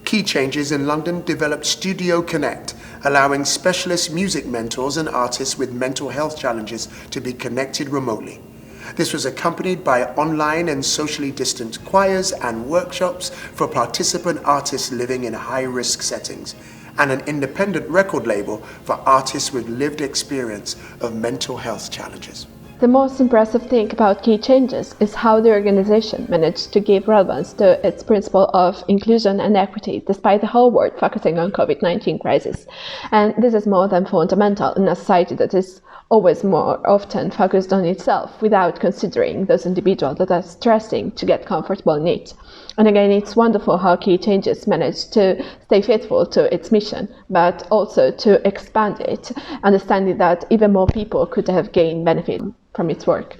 Key Changes in London developed Studio Connect, allowing specialist music mentors and artists with mental health challenges to be connected remotely. This was accompanied by online and socially distant choirs and workshops for participant artists living in high-risk settings, and an independent record label for artists with lived experience of mental health challenges. The most impressive thing about Key Changes is how the organization managed to give relevance to its principle of inclusion and equity despite the whole world focusing on COVID-19 crisis. And this is more than fundamental in a society that is always more often focused on itself without considering those individuals that are stressing to get comfortable in it. And again, it's wonderful how Key Changes managed to stay faithful to its mission, but also to expand it, understanding that even more people could have gained benefit from its work.